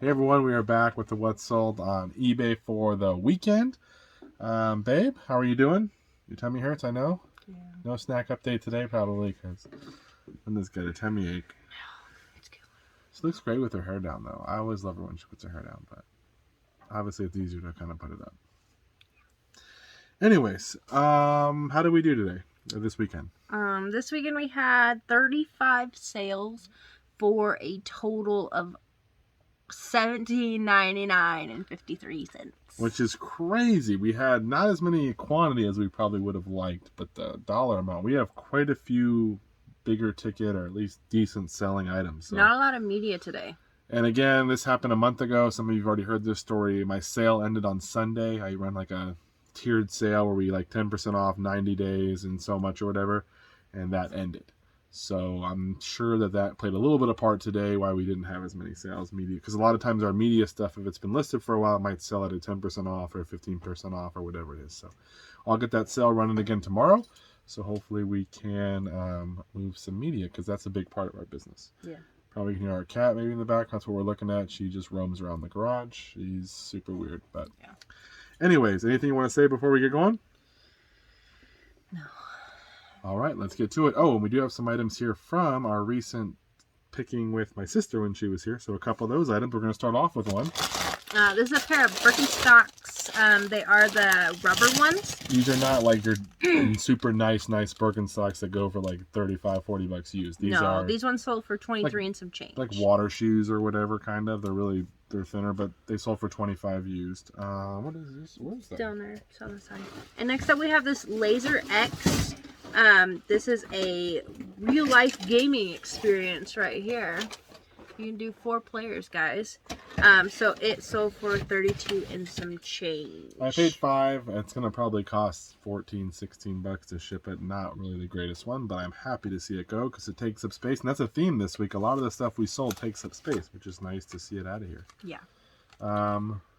Hey everyone, we are back with the What's Sold on eBay for the weekend. Babe, how are you doing? Your tummy hurts, I know. Yeah. No snack update today, probably, because Linda's got a tummy ache. It's killing. She looks great with her hair down, though. I always love her when she puts her hair down, but obviously it's easier to kind of put it up. Anyways, how did we do today, or this weekend? This weekend we had 35 sales for a total of $17.99 and 53 cents. Which is crazy. We had not as many quantity as we probably would have liked, but the dollar amount, we have quite a few bigger ticket or at least decent selling items. So. Not a lot of media today. And again, this happened a month ago. Some of you have already heard this story. My sale ended on Sunday. I run like a tiered sale where we like 10% off 90 days and so much or whatever. And that ended. So I'm sure that played a little bit of part today why we didn't have as many sales media. Because a lot of times our media stuff, if it's been listed for a while, it might sell at a 10% off or 15% off or whatever it is. So I'll get that sale running again tomorrow. So hopefully we can move some media because that's a big part of our business. Yeah. Probably can hear our cat maybe in the back. That's what we're looking at. She just roams around the garage. She's super weird. But yeah. Anyways, anything you want to say before we get going? No. All right, let's get to it. Oh, and we do have some items here from our recent picking with my sister when she was here. So a couple of those items. We're going to start off with one. This is a pair of Birkenstocks. They are the rubber ones. These are not like your super nice Birkenstocks that go for like 35, 40 bucks used. These ones sold for 23 and some change. Like water shoes or whatever, kind of. They're thinner, but they sold for 25 used. What is this? What is that? Down there. It's on the side. And next up we have this Laser X. This is a real-life gaming experience right here. You can do 4 players, guys. So it sold for 32 and some change. I paid $5. It's going to probably cost 14, 16 bucks to ship it. Not really the greatest one, but I'm happy to see it go because it takes up space. And that's a theme this week. A lot of the stuff we sold takes up space, which is nice to see it out of here. Yeah.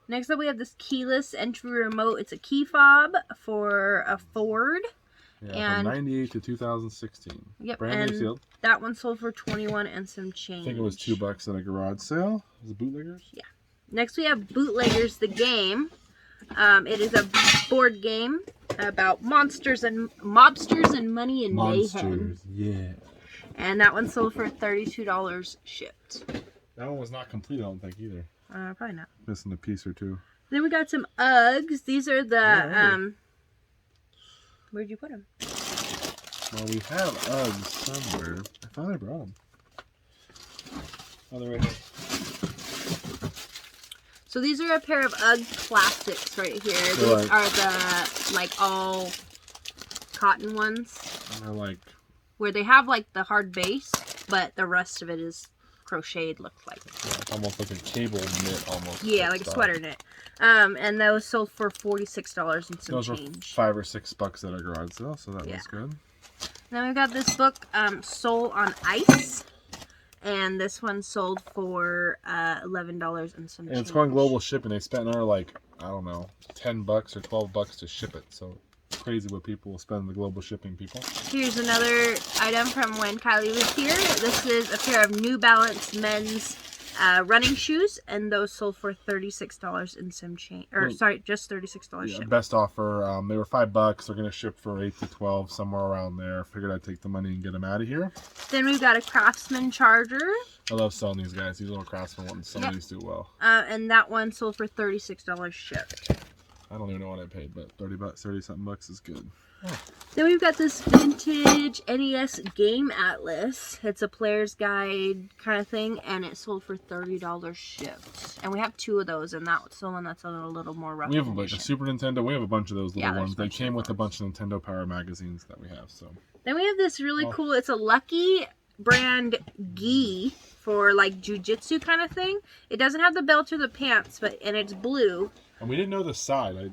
Next up, we have this keyless entry remote. It's a key fob for a Ford. Yeah, from 98 to 2016. Yep, brand new sealed. That one sold for 21 and some change. I think it was $2 at a garage sale. Was it Bootleggers? Yeah. Next we have Bootleggers the Game. It is a board game about mobsters and money and mayhem. Yeah. And that one sold for $32 shipped. That one was not complete, I don't think either. Probably not. Missing a piece or two. Then we got some Uggs. These are the where'd you put them? Well, we have Uggs somewhere. I thought I brought them. Oh, they're right here. So these are a pair of Ugg classics right here. These are the like all cotton ones. And they're like where they have like the hard base, but the rest of it is crocheted. Looks like. Yeah, it's almost like a cable knit, almost. Yeah, like a sweater knit. And those sold for $46 and some those change. Those were $5 or $6 at a garage sale, so that was good. Then we've got this book, Soul on Ice. And this one sold for $11 and some change. And it's going global shipping. They spent another like, I don't know, $10 or $12 to ship it. So crazy what people will spend on the global shipping, people. Here's another item from when Kylie was here. This is a pair of New Balance men's running shoes, and those sold for $36 and some change. Or sorry, just $36 shipped. Best offer. They were $5. They're gonna ship for 8 to 12, somewhere around there. Figured I'd take the money and get them out of here. Then we've got a Craftsman Charger. I love selling these guys. These little Craftsman ones. Some of these do well. And that one sold for $36 shipped. I don't even know what I paid, but 30 something bucks is good. Oh. Then we've got this vintage NES game atlas. It's a player's guide kind of thing, and it sold for $30 shipped. And we have 2 of those, and that's the one that's a little more rough. We have like a Super Nintendo. We have a bunch of those little ones. They came with a bunch of Nintendo Power magazines that we have. So. Then we have this really cool. It's a Lucky brand gi for like jujitsu kind of thing. It doesn't have the belt or the pants, and it's blue. And we didn't know the side.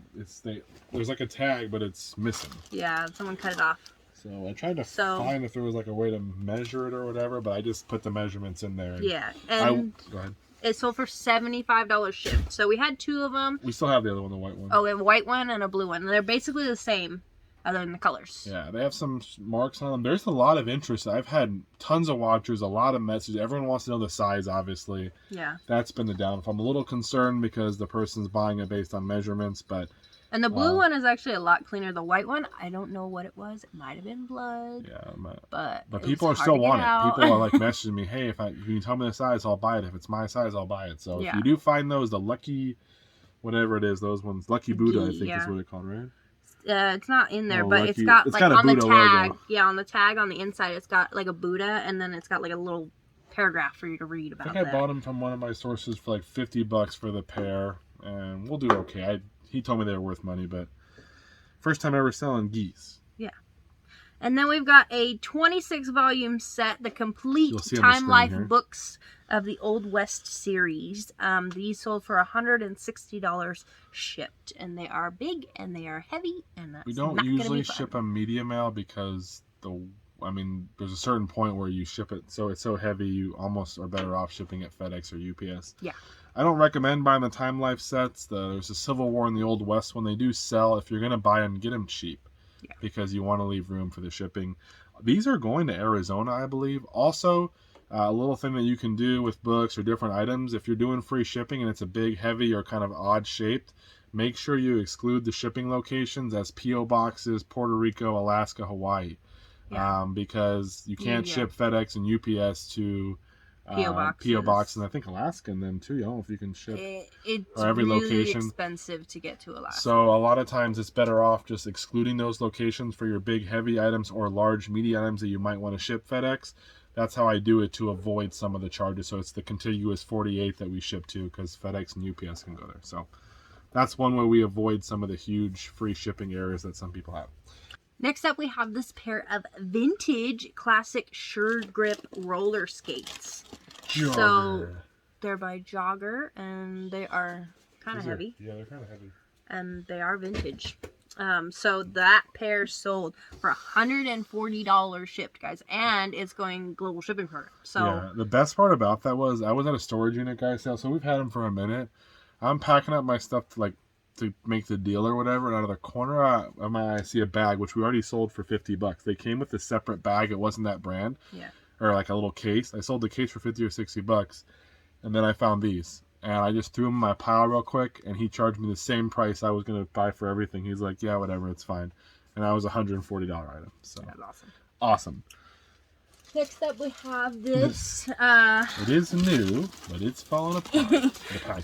There's like a tag, but it's missing. Yeah, someone cut it off. So I tried to find if there was like a way to measure it or whatever, but I just put the measurements in there. Yeah, and go ahead. It sold for $75 shipped. So we had 2 of them. We still have the other one, the white one. Oh, we have a white one and a blue one. And they're basically the same. other than the colors. Yeah, they have some marks on them. There's a lot of interest. I've had tons of watchers, a lot of messages. Everyone wants to know the size, obviously. Yeah. That's been the downfall. I'm a little concerned because the person's buying it based on measurements, but... And the blue one is actually a lot cleaner. The white one, I don't know what it was. It might have been blood. Yeah, but people are still want it. People are like messaging me, hey, if you tell me the size, I'll buy it. If it's my size, I'll buy it. So if you do find those, the lucky, whatever it is, those ones, Lucky Buddha, I think is what they're called, right? It's not in there, but it's got like on the tag. Logo. Yeah, on the tag on the inside, it's got like a Buddha, and then it's got like a little paragraph for you to read about. I think I bought them from one of my sources for like $50 for the pair, and we'll do okay. He told me they were worth money, but first time ever selling geese. Yeah. And then we've got a 26 volume set, the complete Time Life books of the Old West series. These sold for $160 shipped, and they are big and they are heavy, and that's we don't usually ship them media mail because there's a certain point where you ship it so it's so heavy you almost are better off shipping it FedEx or UPS. Yeah. I don't recommend buying the Time Life sets. There's a Civil War in the Old West when they do sell. If you're going to buy them, get them cheap because you want to leave room for the shipping. These are going to Arizona, I believe. Also, a little thing that you can do with books or different items, if you're doing free shipping and it's a big, heavy, or kind of odd shaped, make sure you exclude the shipping locations as P.O. boxes, Puerto Rico, Alaska, Hawaii. Yeah. Because you can't ship FedEx and UPS to... P.O. Box, and I think Alaska, and then too. I don't know if you can ship it's or every really location. Expensive to get to Alaska. So a lot of times it's better off just excluding those locations for your big heavy items or large media items that you might want to ship FedEx. That's how I do it to avoid some of the charges. So it's the contiguous 48 that we ship to because FedEx and UPS can go there. So that's one way we avoid some of the huge free shipping areas that some people have. Next up, we have this pair of vintage classic Sure Grip roller skates. Jogger. So they're by Jogger, and they are kind of heavy. Yeah, they're kind of heavy. And they are vintage. So that pair sold for $140 shipped, guys, and it's going global shipping program. So yeah, the best part about that was I was at a storage unit guy sale, so we've had them for a minute. I'm packing up my stuff to make the deal or whatever, and out of the corner of my eye I see a bag which we already sold for $50. They came with a separate bag. It wasn't that brand. Yeah. Or like a little case. I sold the case for $50 or $60, and then I found these, and I just threw them in my pile real quick, and he charged me the same price I was gonna buy for everything. He's like, yeah, whatever, it's fine, and that was a $140 item. So that's awesome. Awesome. Next up, we have this. It is new, but it's falling apart.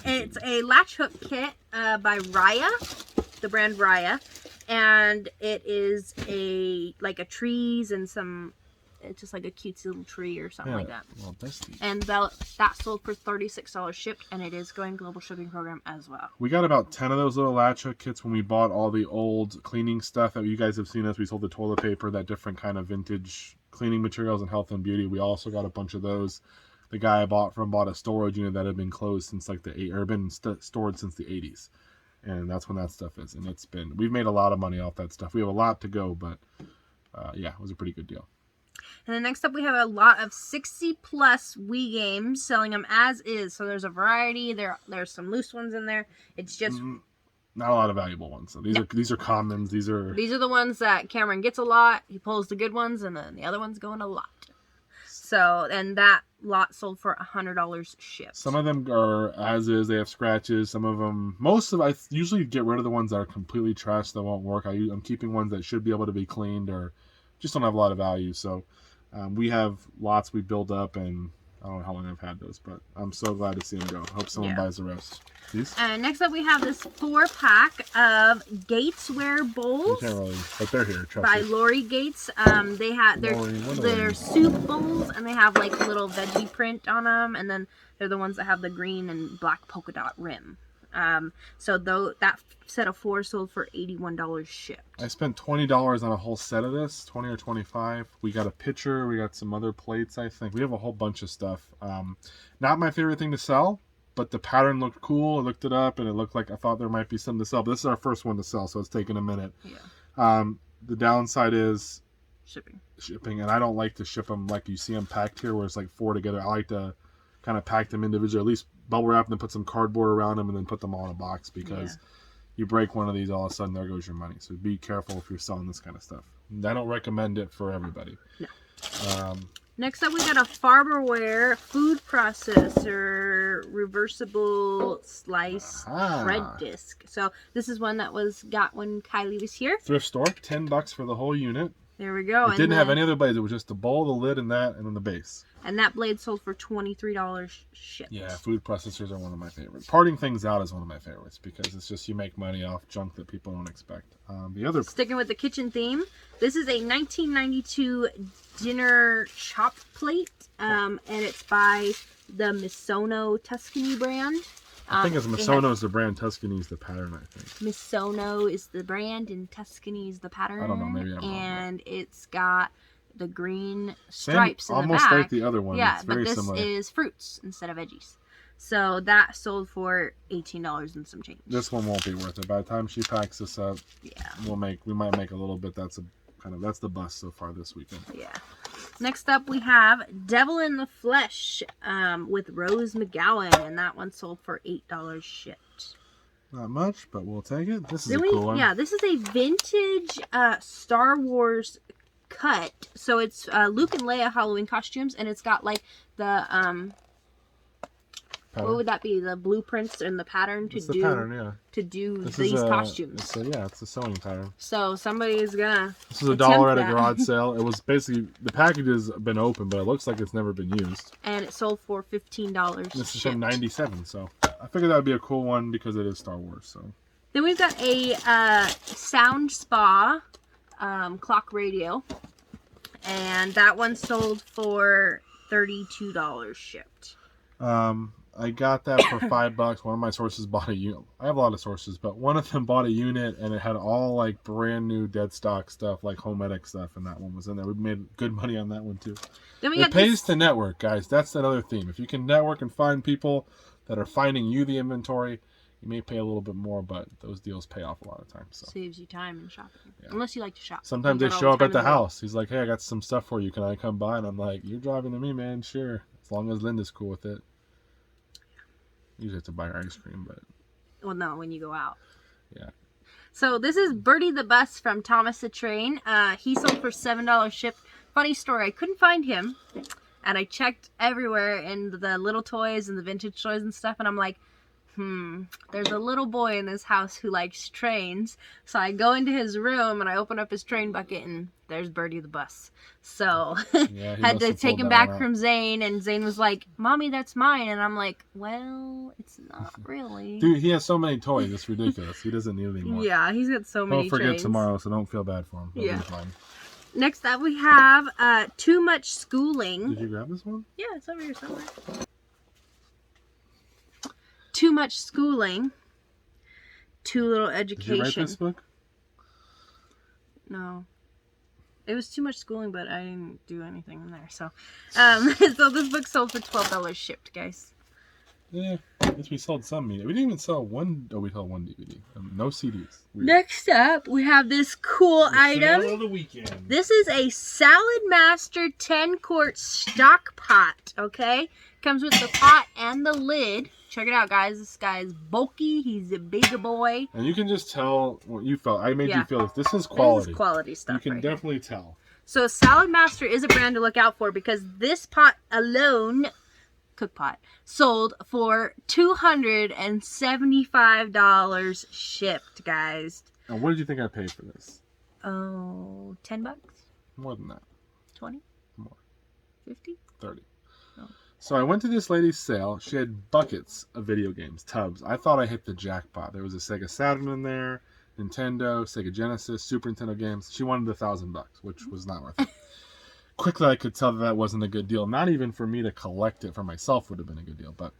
It's a latch hook kit by Raya, the brand Raya, and it is a trees and some. It's just like a cute little tree or something like that. Well, and that sold for $36 shipped, and it is going global shipping program as well. We got about 10 of those little latch hook kits when we bought all the old cleaning stuff that you guys have seen us. We sold the toilet paper, that different kind of vintage cleaning materials and health and beauty. We also got a bunch of those. The guy I bought a storage unit that had been closed since stored since the 80s. And that's when that stuff is. And we've made a lot of money off that stuff. We have a lot to go, but it was a pretty good deal. And then next up, we have a lot of 60-plus Wii games, selling them as is. So there's a variety. There's some loose ones in there. It's just not a lot of valuable ones. So these are commons. These are the ones that Cameron gets a lot. He pulls the good ones, and then the other ones go in a lot. So, and that lot sold for $100 shipped. Some of them are as is. They have scratches. Some of them, I usually get rid of the ones that are completely trash that won't work. I'm keeping ones that should be able to be cleaned or just don't have a lot of value. So we have lots we build up, and I don't know how long I've had those, but I'm so glad to see them go. Hope someone buys the rest. These? And next up, we have this 4-pack of Gatesware Bowls. You can't really, but they're here. Trust by me. Lori Gates. They're soup bowls, and they have like a little veggie print on them, and then they're the ones that have the green and black polka dot rim. So that set of 4 sold for $81 shipped. I spent $20 on a whole set of this, 20 or 25. We got a pitcher, we got some other plates, I think. We have a whole bunch of stuff. Not my favorite thing to sell, but the pattern looked cool. I looked it up, and it looked like I thought there might be something to sell. But this is our first one to sell, so it's taking a minute. Yeah. The downside is shipping, and I don't like to ship them like you see them packed here, where it's like 4 together. I like to kind of pack them individually, at least bubble wrap them, put some cardboard around them, and then put them all in a box, because you break one of these, all of a sudden there goes your money. So be careful if you're selling this kind of stuff. I don't recommend it for everybody. No. Next up, we got a Farberware food processor reversible slice bread disc. So this is one that got when Kylie was here. Thrift store, $10 for the whole unit. There we go. It didn't have any other blades. It was just the bowl, the lid, and that, and then the base. And that blade sold for $23 shipped. Yeah, food processors are one of my favorites. Parting things out is one of my favorites because it's just you make money off junk that people don't expect. Sticking with the kitchen theme, this is a 1992 dinner chop plate, and it's by the Misono Tuscany brand. I think it's Misono is the brand, Tuscany is the pattern, I think. Misono is the brand and Tuscany is the pattern. I don't know, maybe I'm wrong. And it's got the green stripes in the back. Almost like the other one. Yeah, it's very but this similar. is fruits instead of veggies. So that sold for $18 and some change. This one won't be worth it. By the time she packs this up, yeah, we might make a little bit. That's the bust so far this weekend. Yeah. Next up, we have Devil in the Flesh with Rose McGowan, and that one sold for $8 shipped. Not much, but we'll take it. This is a cool one. Yeah, this is a vintage Star Wars cut. So it's Luke and Leia Halloween costumes, and it's got like the what would that be? The blueprints and the pattern to do these costumes. It's a sewing pattern. So somebody's gonna. This is $1 at a garage sale. It was basically the package has been open, but it looks like it's never been used. And it sold for $15. This is from '97, so I figured that would be a cool one because it is Star Wars. So. Then we've got a Sound Spa clock radio, and that one sold for $32 shipped. I got that for $5. One of my sources bought a unit. I have a lot of sources, but one of them bought a unit, and it had all like brand new dead stock stuff, like Homedic stuff, and that one was in there. We made good money on that one too. It pays to network, guys. That's another theme. If you can network and find people that are finding you the inventory, you may pay a little bit more, but those deals pay off a lot of times. So. Saves you time in shopping, unless you like to shop. Sometimes they show up at the house. He's like, "Hey, I got some stuff for you. Can I come by?" And I'm like, "You're driving to me, man. Sure, as long as Linda's cool with it." Usually have to buy her ice cream, but... Well, no, when you go out. Yeah. So this is Bertie the Bus from Thomas the Train. He sold for $7 shipped. Funny story, I couldn't find him. And I checked everywhere in the little toys and the vintage toys and stuff. And I'm like, there's a little boy in this house who likes trains. So I go into his room and I open up his train bucket and there's Bertie the Bus. So had to take him back from Zane, and Zane was like, "Mommy, that's mine." And I'm like, "Well, it's not really." Dude, he has so many toys, it's ridiculous. He doesn't need any more. Yeah, he's got so many. He'll forget trains. tomorrow, so don't feel bad for him. He'll be fine. Next up, we have Too Much Schooling. Did you grab this one? Yeah, it's over here somewhere. Too Much Schooling. Too Little Education. Did you write this book? No. It was Too Much Schooling, but I didn't do anything in there. So, so this book sold for $12 shipped, guys. Yeah, I guess we sold some media. We didn't even sell one. Oh, we sold one DVD. No CDs. Weird. Next up, we have this cool item. Sale of the weekend. This is a Salad Master 10-quart stock pot. Okay, comes with the pot and the lid. Check it out, guys. This guy's bulky. He's a big boy. And you can just tell what you felt. I made you feel this. This is quality. This is quality stuff. You can definitely tell. So Salad Master is a brand to look out for because this pot alone, cook pot, sold for $275 shipped, guys. And what did you think I paid for this? Oh, $10? More than that. 20? More. 50? 30. So I went to this lady's sale. She had buckets of video games, tubs. I thought I hit the jackpot. There was a Sega Saturn in there, Nintendo, Sega Genesis, Super Nintendo games. She wanted $1,000, which was not worth it. Quickly, I could tell that wasn't a good deal. Not even for me to collect it for myself would have been a good deal. But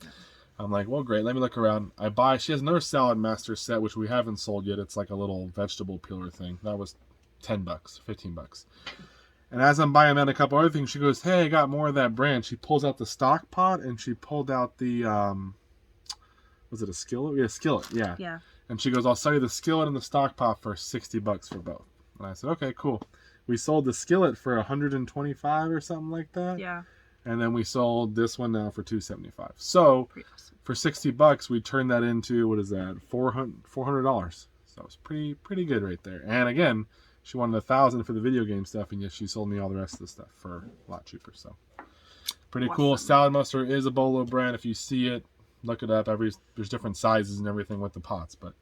I'm like, well, great. Let me look around. She has another Salad Master set, which we haven't sold yet. It's like a little vegetable peeler thing. That was $10, $15. And as I'm buying out a couple other things, she goes, "Hey, I got more of that brand." She pulls out the stock pot, and she pulled out the, was it a skillet? Yeah, skillet, yeah. Yeah. And she goes, "I'll sell you the skillet and the stock pot for $60 for both." And I said, "Okay, cool." We sold the skillet for $125 or something like that. Yeah. And then we sold this one now for $275. So Pretty awesome. for $60, we turned that into, what is that, $400. So it's pretty good right there. And again, she wanted $1,000 for the video game stuff, and yet she sold me all the rest of the stuff for a lot cheaper. So pretty cool. Salad mustard is a Bolo brand. If you see it, look it up. There's different sizes and everything with the pots, but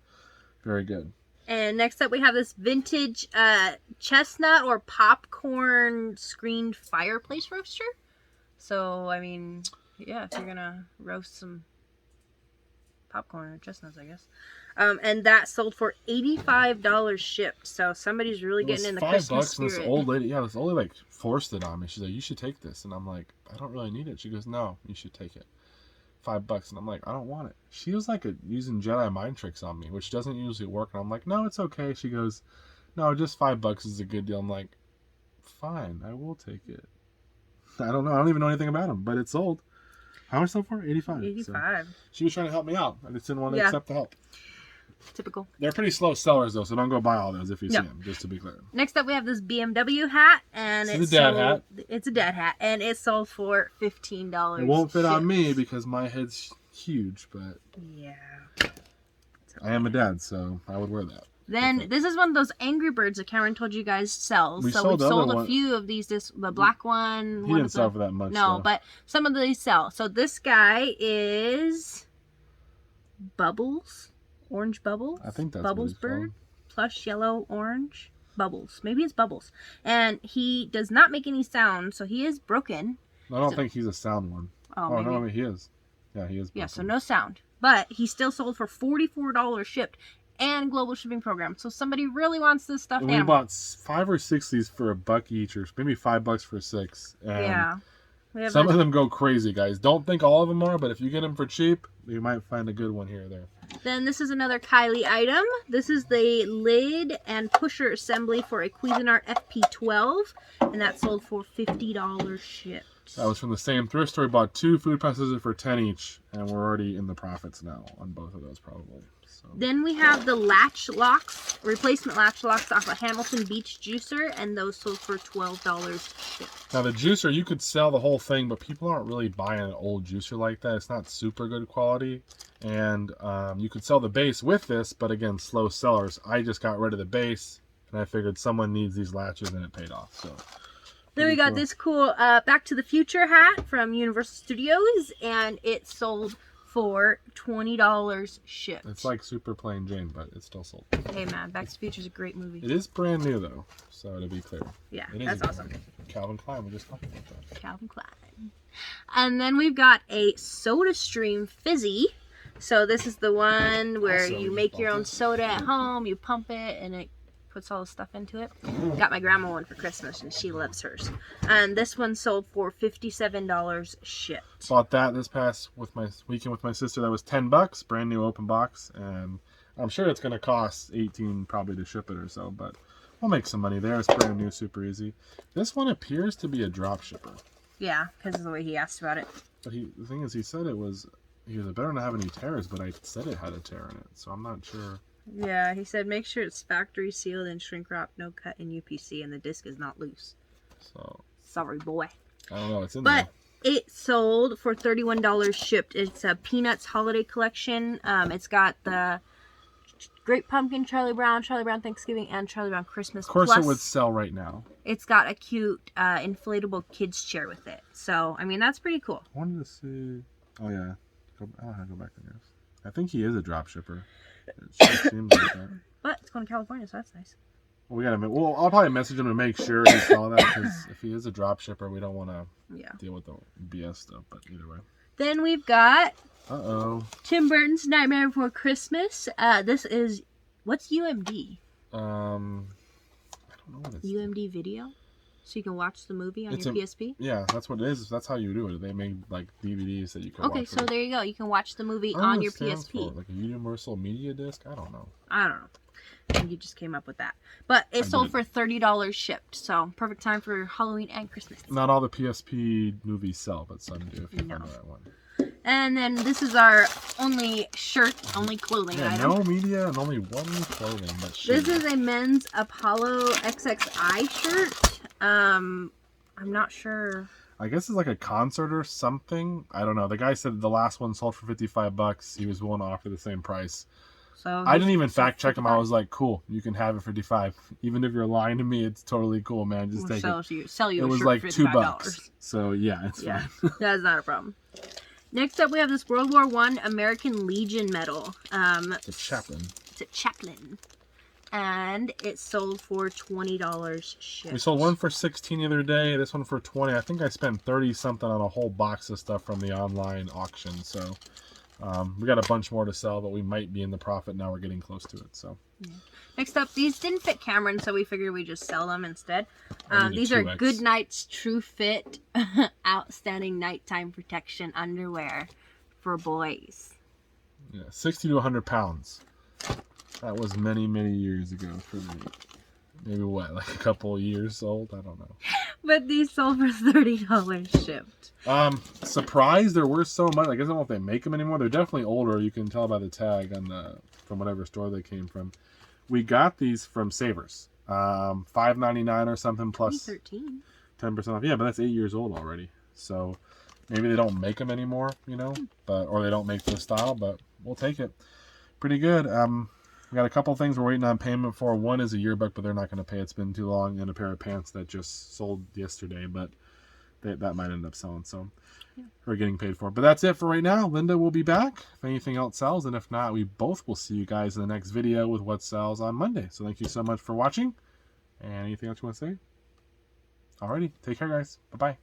very good. And next up we have this vintage chestnut or popcorn screened fireplace roaster. So, I mean, yeah, if you're going to roast some popcorn or chestnuts, I guess. And that sold for $85 shipped. So somebody's really getting in the Christmas spirit. And this old lady, this old lady forced it on me. She's like, "You should take this." And I'm like, "I don't really need it." She goes, "No, you should take it. $5." And I'm like, "I don't want it." She was like using Jedi mind tricks on me, which doesn't usually work. And I'm like, "No, it's okay." She goes, "No, just $5 is a good deal." I'm like, "Fine, I will take it." I don't know. I don't even know anything about them, but it sold. How much so far? 85. 85. So she was trying to help me out. I just didn't want to accept the help. Typical. They're pretty slow sellers though, so don't go buy all those if you see them, just to be clear. Next up we have this Bmw hat, and it's a dad hat. It's a dad hat, and it sold for $15. It won't fit on me because my head's huge, but yeah, I am a dad, so I would wear that. Then this is one of those Angry Birds that Cameron told you guys sells. We've sold a few of these. The black one. He didn't sell for that much. No, so. But some of these sell. So this guy is Bubbles, Orange Bubbles. I think that's Bubbles what Bird, plush yellow orange Bubbles. Maybe it's Bubbles. And he does not make any sound, so he is broken. I don't think he's a sound one. Oh, maybe. No, he is. Yeah, he is broken. Yeah, so no sound. But he still sold for $44 shipped. And global shipping program. So somebody really wants this stuffed animal. We bought 5 or 6 of these for $1 each, or maybe $5 for 6. And some of them go crazy, guys. Don't think all of them are, but if you get them for cheap, you might find a good one here or there. Then this is another Kylie item. This is the lid and pusher assembly for a Cuisinart FP12, and that sold for $50 shipped. That was from the same thrift store. We bought 2 food processors for $10 each, and we're already in the profits now on both of those, probably. So. Then we have the latch locks, replacement latch locks off a Hamilton Beach juicer, and those sold for $12 shipped. Now the juicer, you could sell the whole thing, but people aren't really buying an old juicer like that. It's not super good quality, and you could sell the base with this, but again, slow sellers. I just got rid of the base, and I figured someone needs these latches, and it paid off. So. Then we got this cool Back to the Future hat from Universal Studios, and it sold for $20 shipped. It's like super plain Jane, but it's still sold. Hey man, Back to the Future is a great movie. It is brand new though, so to be clear. Yeah, it that's awesome. Calvin Klein, we just talked about that. Calvin Klein. And then we've got a SodaStream Fizzy. So this is the one where you make your own soda at home, you pump it, and it puts all the stuff into it. Got my grandma one for Christmas, and she loves hers. And this one sold for $57 shipped. Bought that this past weekend with my sister. That was $10, brand new open box, and I'm sure it's going to cost $18 probably to ship it or so, but we'll make some money there. It's brand new, super easy. This one appears to be a drop shipper. Yeah, because of the way he asked about it. But the thing is, he said it better not have any tears, but I said it had a tear in it, so I'm not sure. Yeah, he said make sure it's factory sealed and shrink wrapped, no cut in UPC, and the disc is not loose. So sorry, boy. I don't know. It's in there. But it sold for $31 shipped. It's a Peanuts holiday collection. It's got the Great Pumpkin, Charlie Brown Thanksgiving, and Charlie Brown Christmas. Of course, Plus, it would sell right now. It's got a cute inflatable kids chair with it. So I mean that's pretty cool. I wanted to see. Oh yeah, I'll have to go back to this. I think he is a drop shipper. It sure seems like that. But it's going to California, so that's nice. Well, I'll probably message him to make sure he saw that, because if he is a drop shipper, we don't want to deal with the BS stuff. But either way. Then we've got Tim Burton's Nightmare Before Christmas. This is what's UMD? I don't know what it's. UMD video. So you can watch the movie on your PSP? Yeah, that's what it is. That's how you do it. They make like DVDs that you can watch. Okay, so there you go. You can watch the movie on your PSP. Like a Universal Media Disc? I don't know. I think you just came up with that. But it sold for $30 shipped. So perfect time for Halloween and Christmas. Not all the PSP movies sell, but some do if you find the right one. And then this is our only clothing item. No media and only one clothing. But this is a men's Apollo XXI shirt. I'm not sure. I guess it's like a concert or something. I don't know. The guy said the last one sold for $55. He was willing to offer the same price. So I didn't even fact check him. I was like, cool, you can have it for $55. Even if you're lying to me, it's totally cool, man. Just take it. Sell you It a was shirt like for $2. $55. So yeah, it's fine. That's not a problem. Next up, we have this World War I American Legion medal. It's a chaplain. It's a chaplain. And it sold for $20 shipped. We sold one for $16 the other day. This one for $20. I think I spent 30 something on a whole box of stuff from the online auction. So we got a bunch more to sell, but we might be in the profit now. We're getting close to it. So next up, these didn't fit Cameron, so we figured we'd just sell them instead. These are 2X. Good Night's True Fit Outstanding Nighttime Protection Underwear for boys. Yeah, 60 to 100 pounds. That was many, many years ago for me. Maybe what, like a couple of years old? I don't know. But these sold for $30 shipped. Surprised there were so much. I guess I don't know if they make them anymore. They're definitely older. You can tell by the tag on from whatever store they came from. We got these from Savers. $5.99 or something plus 2013. 10% off. Yeah, but that's 8 years old already. So maybe they don't make them anymore, you know, or they don't make this style, but we'll take it. Pretty good. We got a couple things we're waiting on payment for. One is a yearbook, but they're not going to pay. It's been too long, and a pair of pants that just sold yesterday, but that might end up selling. So we're getting paid for it. But that's it for right now. Linda will be back if anything else sells, and if not, we both will see you guys in the next video with what sells on Monday. So thank you so much for watching. And anything else you want to say? Alrighty, take care, guys. Bye-bye.